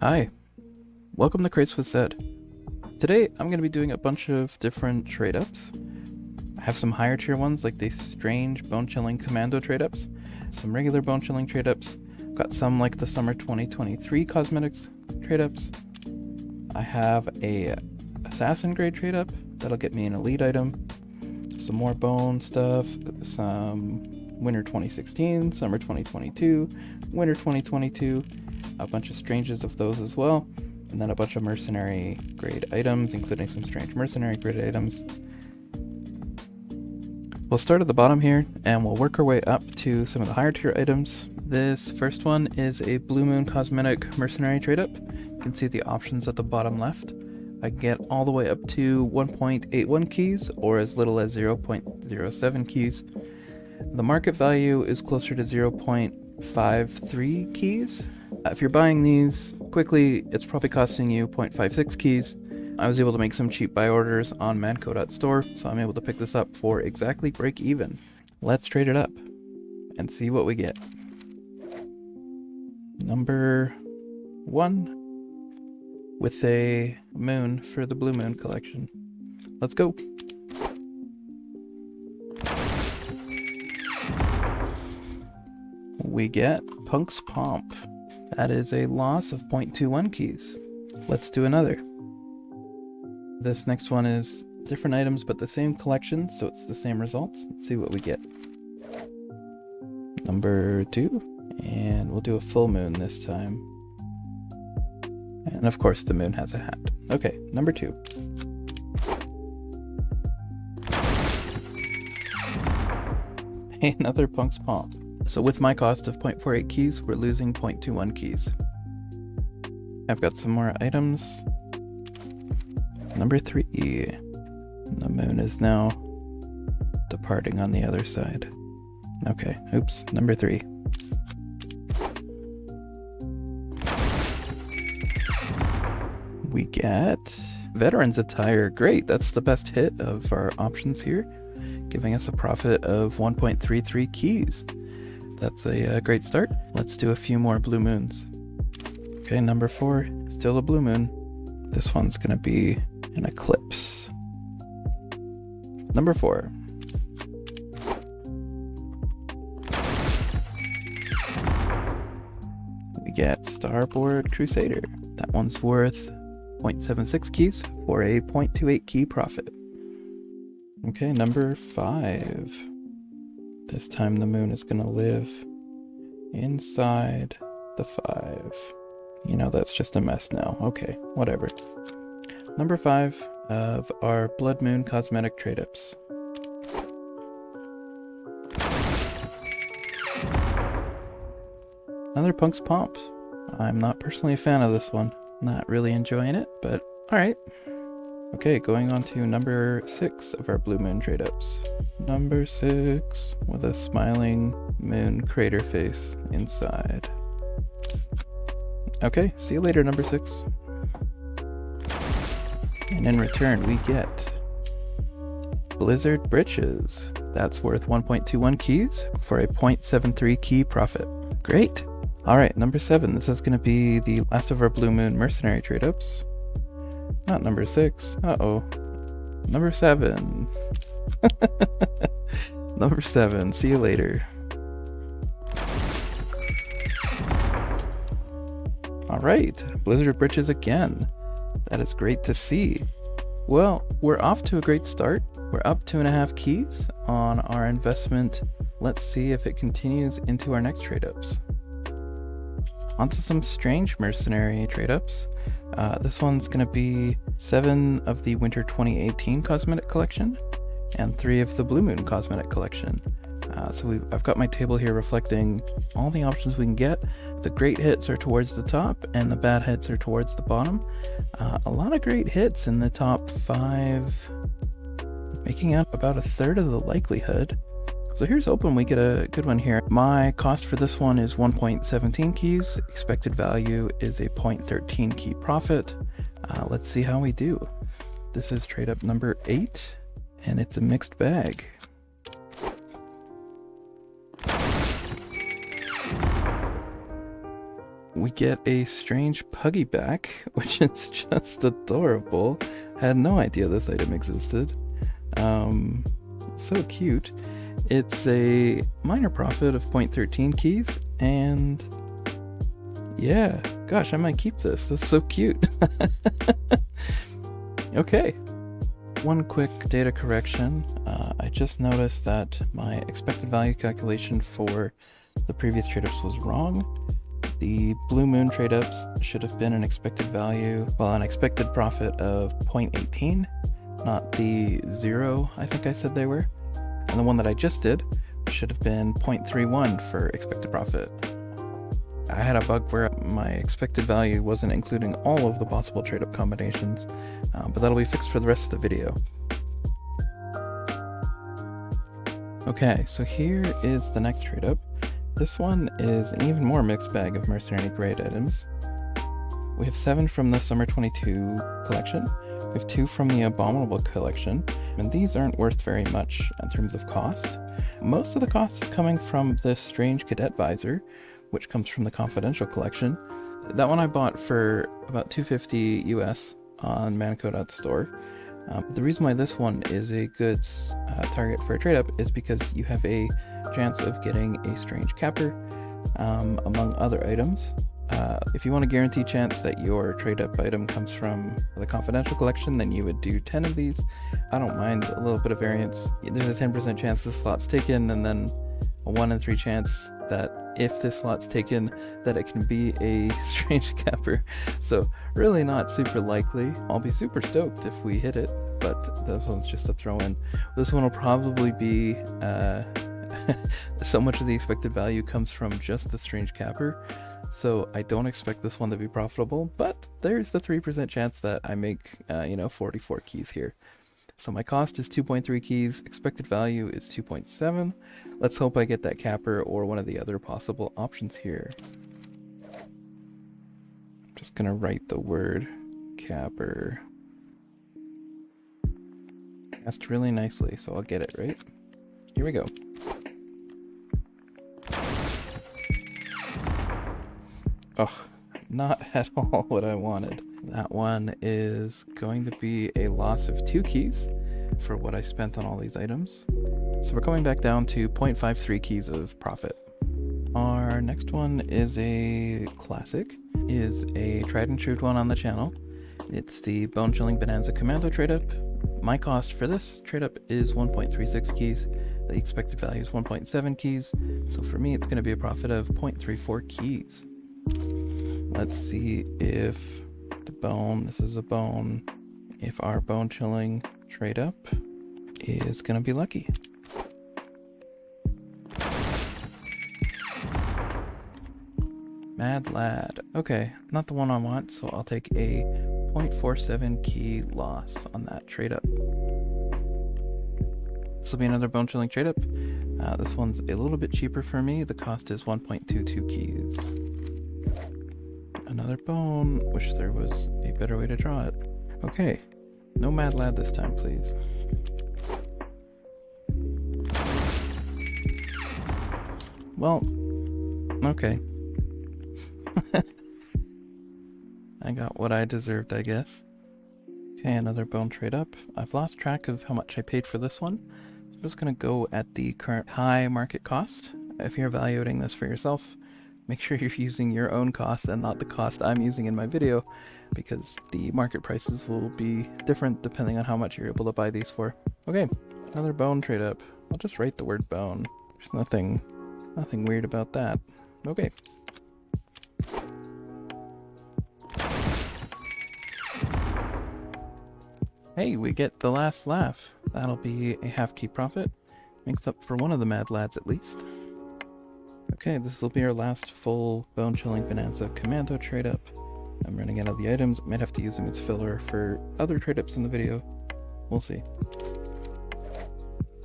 Hi, welcome to Crates with Zed. Today I'm going to be doing a bunch of different trade ups. I have some higher tier ones like the strange bone chilling commando trade ups, some regular bone chilling trade ups, got some like the summer 2023 cosmetics trade ups. I have a assassin grade trade up that'll get me an elite item, some more bone stuff, some winter 2016, summer 2022, winter 2022, a bunch of stranges of those as well, and then a bunch of mercenary grade items, including some strange mercenary grade items. We'll start at the bottom here, and we'll work our way up to some of the higher tier items. This first one is a Blue Moon Cosmetic Mercenary trade up. You can see the options at the bottom left. I can get all the way up to 1.81 keys, or as little as 0.07 keys. The market value is closer to 0.53 keys. If you're buying these quickly, it's probably costing you 0.56 keys. I was able to make some cheap buy orders on manco.store, so I'm able to pick this up for exactly break even. Let's trade it up and see what we get. Number 1 with a moon for the Blue Moon collection. Let's go. We get Punk's Pomp. That is a loss of 0.21 keys. Let's do another. This next one is different items but the same collection, so it's the same results. Let's see what we get. Number 2, and we'll do a full moon this time. And of course the moon has a hat. Okay, number 2. Another Punk's Pomp. So with my cost of 0.48 keys, we're losing 0.21 keys. I've got some more items. Number 3. The moon is now departing on the other side. Okay, oops, number 3. We get Veteran's Attire. Great, that's the best hit of our options here, giving us a profit of 1.33 keys. That's a great start. Let's do a few more blue moons. Okay, number 4, still a blue moon. This one's gonna be an eclipse. Number 4. We get Starboard Crusader. That one's worth 0.76 keys for a 0.28 key profit. Okay, number 5. This time the moon is gonna live inside the 5. You know, that's just a mess now. Okay, whatever. Number 5 of our Blood Moon cosmetic trade ups. Another Punk's Pomps. I'm not personally a fan of this one. Not really enjoying it, but alright. Okay, going on to number 6 of our Blue Moon trade ups. Number 6 with a smiling moon crater face inside. Okay, see you later, number 6. And in return, we get Blizzard Britches. That's worth 1.21 keys for a 0.73 key profit. Great. Alright, number 7. This is going to be the last of our Blue Moon mercenary trade ups. Not number 6. Uh-oh. Number 7. Number 7. See you later. Alright, Blizzard Britches again. That is great to see. Well, we're off to a great start. We're up 2.5 keys on our investment. Let's see if it continues into our next trade ups. Onto some strange mercenary trade ups. This one's going to be 7 of the Winter 2018 cosmetic collection and 3 of the Blue Moon cosmetic collection. I've got my table here reflecting all the options we can get. The great hits are towards the top and the bad hits are towards the bottom. A lot of great hits in the top 5, making up about a third of the likelihood. So here's hoping we get a good one here. My cost for this one is 1.17 keys. Expected value is a 0.13 key profit. Let's see how we do. This is trade up number 8, and it's a mixed bag. we get a strange puggy back, which is just adorable. Had no idea this item existed. So cute. It's a minor profit of 0.13 keys, and yeah, gosh, I might keep this. That's so cute. Okay. One quick data correction. I just noticed that my expected value calculation for the previous trade-ups was wrong. The Blue Moon trade-ups should have been an expected value, well, an expected profit of 0.18, not the 0 I think I said they were. And the one that I just did should have been 0.31 for expected profit. I had a bug where my expected value wasn't including all of the possible trade-up combinations, but that'll be fixed for the rest of the video. Okay, so here is the next trade-up. This one is an even more mixed bag of Mercenary Grade items. We have 7 from the Summer 22 collection, we have 2 from the Abominable collection, and these aren't worth very much in terms of cost. Most of the cost is coming from this Strange Cadet Visor, which comes from the Confidential collection. That one I bought for about $250 US on Manco.store. The reason why this one is a good target for a trade-up is because you have a chance of getting a Strange Capper, among other items. If you want a guaranteed chance that your trade-up item comes from the Confidential collection, then you would do 10 of these. I don't mind a little bit of variance. There's a 10% chance this slot's taken, and then a 1 in 3 chance that if this slot's taken, that it can be a Strange Capper. So really not super likely. I'll be super stoked if we hit it, but this one's just a throw in. This one will probably be so much of the expected value comes from just the Strange Capper, so I don't expect this one to be profitable, but there's the 3% chance that I make 44 keys here. So my cost is 2.3 keys, expected value is 2.7. Let's hope I get that capper or one of the other possible options here. I'm just gonna write the word capper. Cast really nicely, so I'll get it, right? Here we go. Oh, not at all what I wanted. That one is going to be a loss of 2 keys for what I spent on all these items. So we're coming back down to 0.53 keys of profit. Our next one is a classic, is a tried and true one on the channel. It's the Bone Chilling Bonanza Commando trade-up. My cost for this trade-up is 1.36 keys. The expected value is 1.7 keys. So for me, it's going to be a profit of 0.34 keys. Let's see if the bone, this is a bone, if our Bone Chilling trade-up is going to be lucky. Mad Lad. Okay, not the one I want, so I'll take a 0.47 key loss on that trade-up. This will be another Bone Chilling trade-up. This one's a little bit cheaper for me. The cost is 1.22 keys. Another bone. Wish there was a better way to draw it. Okay, no Mad Lad this time, please. Well, okay. I got what I deserved, I guess. Okay, another bone trade up. I've lost track of how much I paid for this one. I'm just gonna go at the current high market cost. If you're evaluating this for yourself, make sure you're using your own cost and not the cost I'm using in my video, because the market prices will be different depending on how much you're able to buy these for. Okay, another bone trade up. I'll just write the word bone. There's nothing weird about that. Okay. Hey, we get the last laugh. That'll be a half key profit. Makes up for one of the Mad Lads at least. Okay, this will be our last full Bone Chilling Bonanza Commando trade up. I'm running out of the items. Might have to use them as filler for other trade ups in the video. We'll see.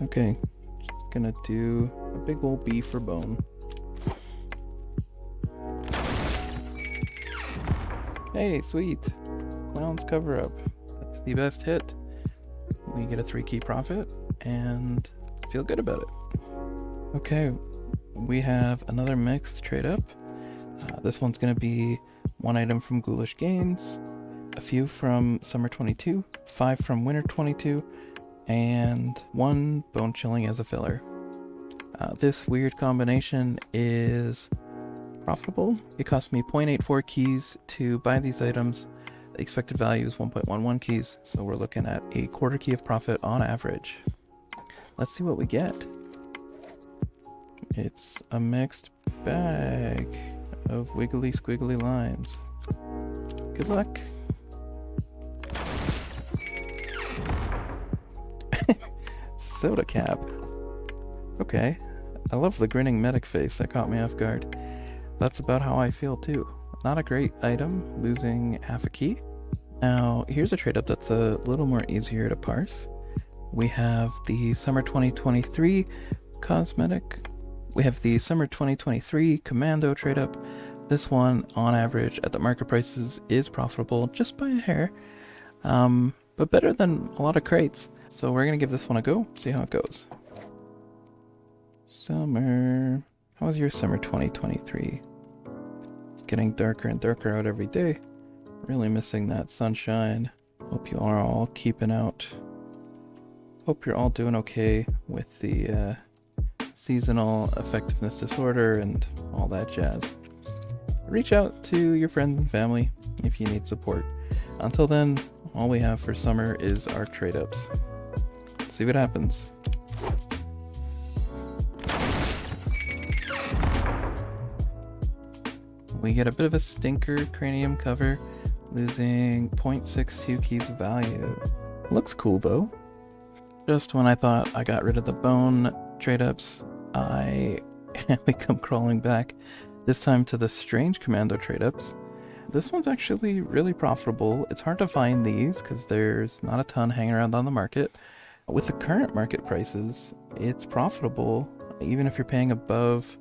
Okay, just gonna do a big ol' B for bone. Hey, sweet. Clown's cover up. That's the best hit. We get a 3 key profit and feel good about it. Okay, we have another mixed trade up. This one's going to be 1 item from Ghoulish Games, a few from Summer 22, 5 from Winter 22, and 1 Bone Chilling as a filler. This weird combination is profitable. It cost me 0.84 keys to buy these items. The expected value is 1.11 keys, so we're looking at a quarter key of profit on average. Let's see what we get. It's a mixed bag of wiggly squiggly lines. Good luck. Soda cap. Okay. I love the grinning medic face that caught me off guard. That's about how I feel too. Not a great item, losing half a key. Now, here's a trade up that's a little more easier to parse. We have the Summer 2023 cosmetic. We have the Summer 2023 Commando trade up. This one, on average, at the market prices, is profitable just by a hair, but better than a lot of crates. So we're gonna give this one a go, see how it goes. Summer. How was your Summer 2023? It's getting darker and darker out every day. Really missing that sunshine. Hope you are all keeping out. Hope you're all doing okay with the seasonal effectiveness disorder and all that jazz. Reach out to your friends and family if you need support. Until then, all we have for summer is our trade-ups. See what happens. We get a bit of a stinker cranium cover, losing 0.62 keys of value. Looks cool though. Just when I thought I got rid of the bone trade-ups, we come crawling back, this time to the Strange Commando trade-ups. This one's actually really profitable. It's hard to find these because there's not a ton hanging around on the market. With the current market prices, it's profitable. Even if you're paying above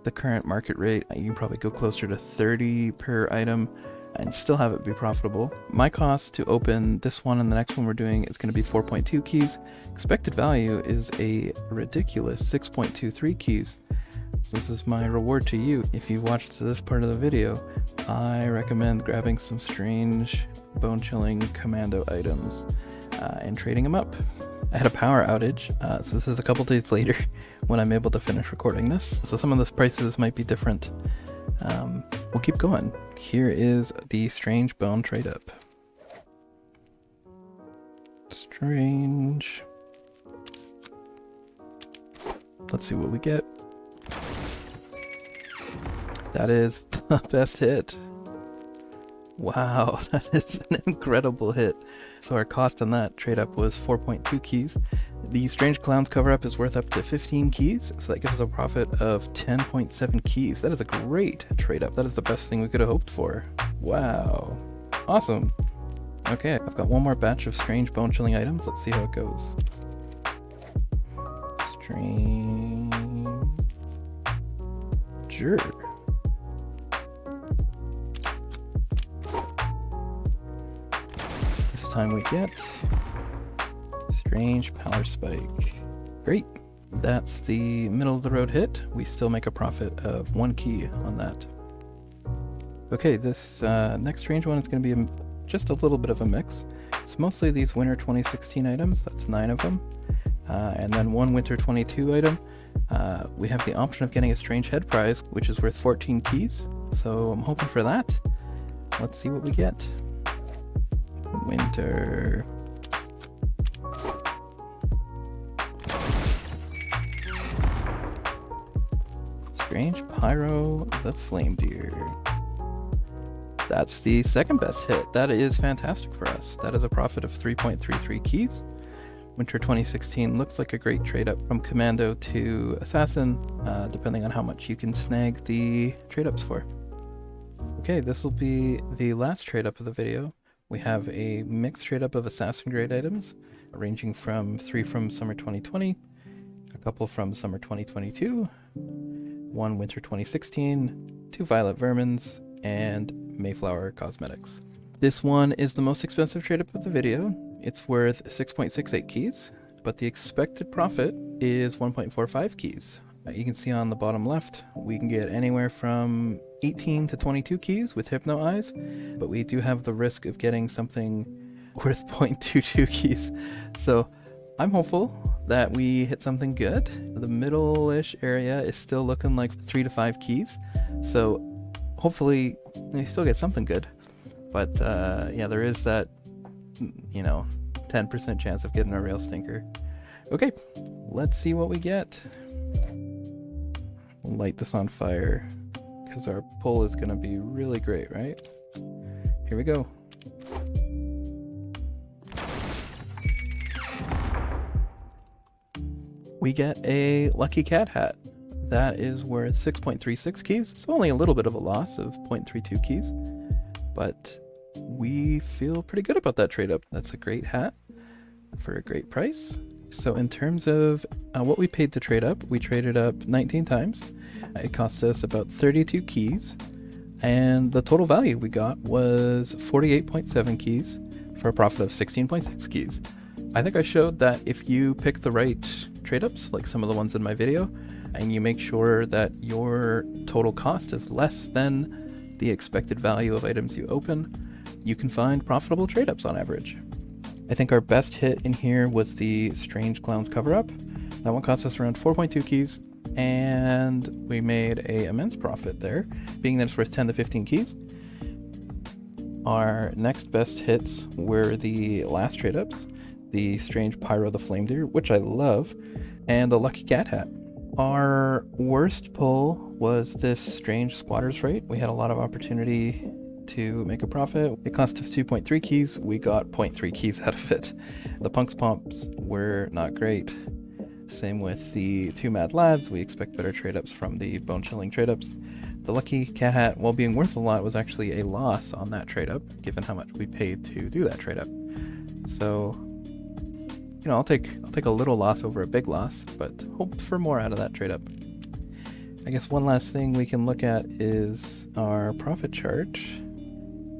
the current market rate, you can probably go closer to 30 per item and still have it be profitable. My cost to open this one and the next one we're doing is going to be 4.2 keys. Expected value is a ridiculous 6.23 keys. So this is my reward to you. If you've watched to this part of the video, I recommend grabbing some strange bone-chilling commando items and trading them up. I had a power outage, so this is a couple days later when I'm able to finish recording this. So some of the prices might be different. We'll keep going. Here is the Strange Bone trade up. Strange. Let's see what we get. That is the best hit. Wow, that is an incredible hit. So our cost on that trade up was 4.2 keys. The Strange Clowns cover up is worth up to 15 keys, so that gives us a profit of 10.7 keys. That is a great trade up. That is the best thing we could have hoped for. Wow. Awesome. Okay, I've got one more batch of strange bone chilling items. Let's see how it goes. Stranger. This time we get Strange Power Spike. Great. That's the middle of the road hit. We still make a profit of 1 key on that. Okay, this next strange one is going to be just a little bit of a mix. It's mostly these Winter 2016 items. That's 9 of them. And then 1 Winter 22 item. We have the option of getting a Strange Head Prize, which is worth 14 keys. So I'm hoping for that. Let's see what we get. Winter. Strange Pyro the Flame Deer. That's the second best hit. That is fantastic for us. That is a profit of 3.33 keys. Winter 2016 looks like a great trade up from Commando to Assassin, depending on how much you can snag the trade ups for. Okay, this will be the last trade up of the video. We have a mixed trade up of Assassin grade items, ranging from 3 from Summer 2020, a couple from Summer 2022, 1 Winter 2016, 2 Violet Vermins, and Mayflower Cosmetics. This one is the most expensive trade up of the video. It's worth 6.68 keys, but the expected profit is 1.45 keys. You can see on the bottom left, we can get anywhere from 18 to 22 keys with Hypno Eyes, but we do have the risk of getting something worth 0.22 keys. So I'm hopeful that we hit something good. The middle-ish area is still looking like 3 to 5 keys, so hopefully we still get something good. But yeah, there is that, 10% chance of getting a real stinker. Okay, let's see what we get. We'll light this on fire because our pull is going to be really great, right? Here we go. We get a Lucky Cat hat. That is worth 6.36 keys, so only a little bit of a loss of 0.32 keys, but we feel pretty good about that trade up. That's a great hat for a great price. So in terms of what we paid to trade up, we traded up 19 times. It cost us about 32 keys, and the total value we got was 48.7 keys for a profit of 16.6 keys. I think I showed that if you pick the right trade ups, like some of the ones in my video, and you make sure that your total cost is less than the expected value of items you open, you can find profitable trade ups on average. I think our best hit in here was the Strange Clowns cover up. That one cost us around 4.2 keys, and we made a immense profit there, being that it's worth 10 to 15 keys. Our next best hits were the last trade ups, the Strange Pyro the Flame Deer, which I love, and the Lucky Cat hat. Our worst pull was this Strange Squatter's Rite. We had a lot of opportunity to make a profit. It cost us 2.3 keys. We got 0.3 keys out of it. The Punks Pomps were not great. Same with the two Mad Lads. We expect better trade-ups from the Bone Chilling trade-ups. The Lucky Cat hat, while being worth a lot, was actually a loss on that trade-up, given how much we paid to do that trade-up. So, I'll take a little loss over a big loss, but hope for more out of that trade-up. I guess one last thing we can look at is our profit chart.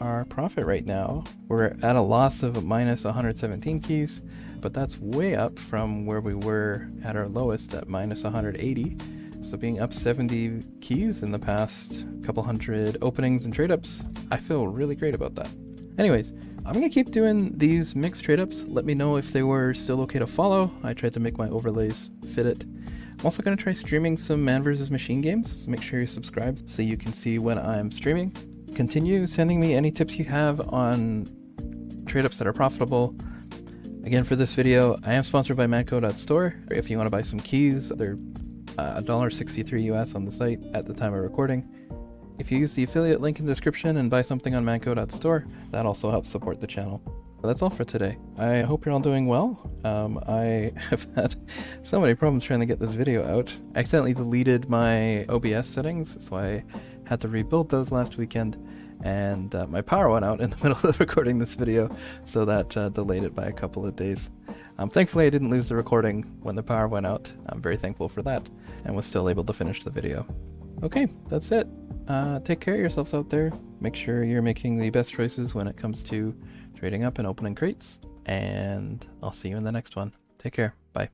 Our profit right now, we're at a loss of minus 117 keys, but that's way up from where we were at our lowest at minus 180. So being up 70 keys in the past couple hundred openings and trade-ups, I feel really great about that. Anyways, I'm going to keep doing these mixed trade-ups. Let me know if they were still okay to follow. I tried to make my overlays fit it. I'm also going to try streaming some Man vs. Machine games, so make sure you're subscribed so you can see when I'm streaming. Continue sending me any tips you have on trade-ups that are profitable. Again, for this video, I am sponsored by Manco.store. If you want to buy some keys, they're $1.63 US on the site at the time of recording. If you use the affiliate link in the description and buy something on Manco.store, that also helps support the channel. But that's all for today. I hope you're all doing well. I have had so many problems trying to get this video out. I accidentally deleted my OBS settings, so I had to rebuild those last weekend, and my power went out in the middle of recording this video, so that delayed it by a couple of days. Thankfully I didn't lose the recording when the power went out. I'm very thankful for that, and was still able to finish the video. Okay, that's it. Take care of yourselves out there. Make sure you're making the best choices when it comes to trading up and opening crates, and I'll see you in the next one. Take care. Bye.